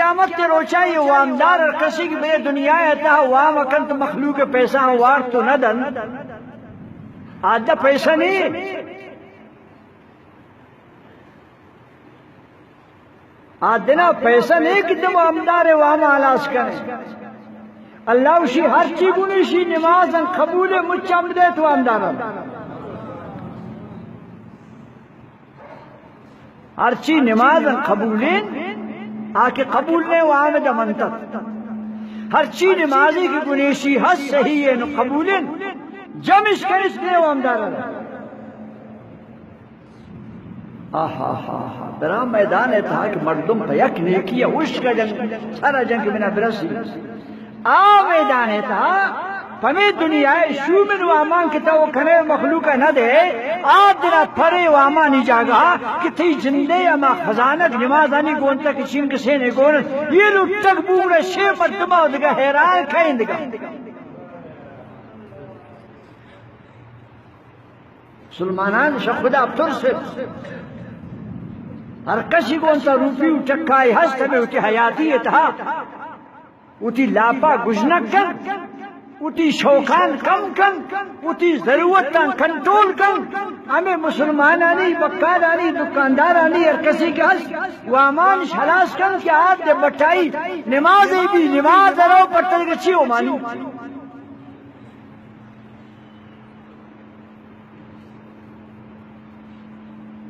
قیامت کے روچائی وامدار کسی کی بے دنیا ہے وام اکن تو مخلوق پیسہ وار تو نہ دن آدھا پیسہ نہیں آدھنا پیسہ نہیں کہ تم وامدار وام آلاس کریں اللہ اسی ہر چیگونی سی نماز قبول مچم دے تو وامدار ہر چی نماز قبولین آکے قبولنے وآمد منتق ہر چی نمازی کی گنیشی حس صحیح ہے نو قبولین جمش کرس دے وامدار درا میدان ہے تھا کہ مردم پیک نیکی ہے عشق کا جنگ سارا جنگ بنا برسی میدان ہے تھا پمی دنیا شو من وامان کتا وہ کھنے مخلوق نہ دے دنا پھرے وامانی جاگا کہ تی جندے اما خزانت نمازانی گونتا کہ چنگ سینے گونت یہ لوگ تک بوڑا شے پر دماغ دگا حیران کھائیں دگا سلمانان شا خدا ابتر سے ہر کسی گونتا روپی چکائی ہست میں اٹھی حیاتی اتحا اٹھی لاپا گجنک کن اٹھی شوقان کم کن اٹھی ضرورت کنٹرول کن ہمیں مسلمان آنی بکار آنی دکاندار آنی ہر کسی کے حس وامان شلاس کن کہ آج دے بٹائی نماز بھی نماز رو پتر کے چیو مانی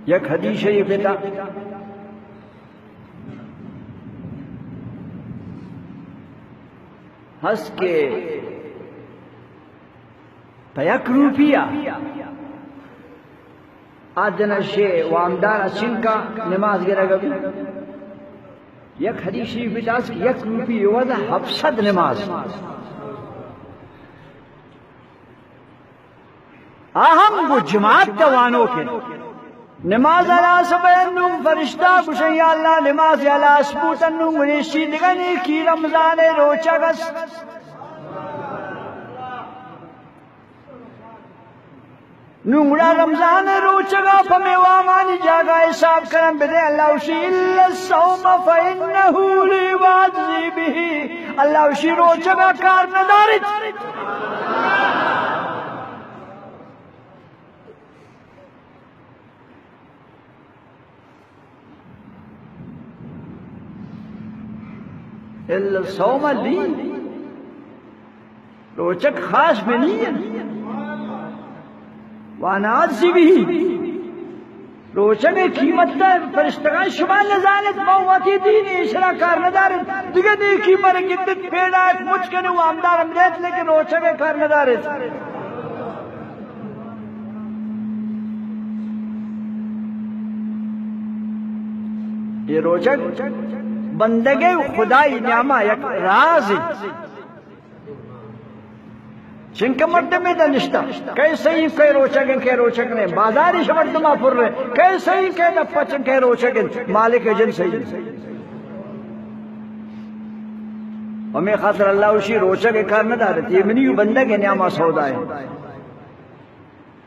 یک حدیث ہے یہ بیٹا ہس کے پیک روپیہ آدھنا شے وامدار اسن کا نماز گرہ گا بھی یک حدیث شریف بتاس کہ یک روپی وضع 700 نماز آہم وہ جماعت دوانوں کے نماز علا سبیننم فرشتہ کشن یا اللہ نماز علا سبوتنم ونیشی دگنی کی رمضان روچہ گس نونگڑا رمضان روچہ گا پمی وامانی جاگا حساب کرم بدے اللہ اسی اللہ السوم فإنہو لی واجزی بھی اللہ اسی روچہ گا کار ندارت اللہ سوما لی روچک خاص میں نہیں ہے وانات سی بھی روچک قیمت تا فرشتگان شما نزانت موتی دین اشرا کار ندارت دیگه دیکی پر گدت پیڑا ایک مجھ کنو آمدار امریت لیکن روچک کار ندارت یہ روچک بندگے خدای نعمہ یک رازی چنکہ مردمی دا نشتا کئی صحیح کئی روچکن کئی روچکن بازاری شمردمہ پر رہے کئی صحیح کئی دفع چن کئی روچکن مالک جن صحیح ہمیں خاطر اللہ اسی روچک کار نہ دارت یہ منیو بندگے نعمہ سودا ہے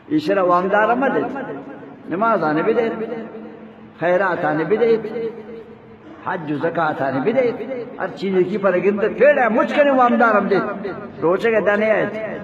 اسرا وامدار مدد نماز آنے بھی دے خیرات آنے بھی دے حج و زکاة آنے بھی دے ہر چیز کی پر گندت پھیڑ ہے مجھ کرنے وامدار ہم دے روچے کے دانے آئے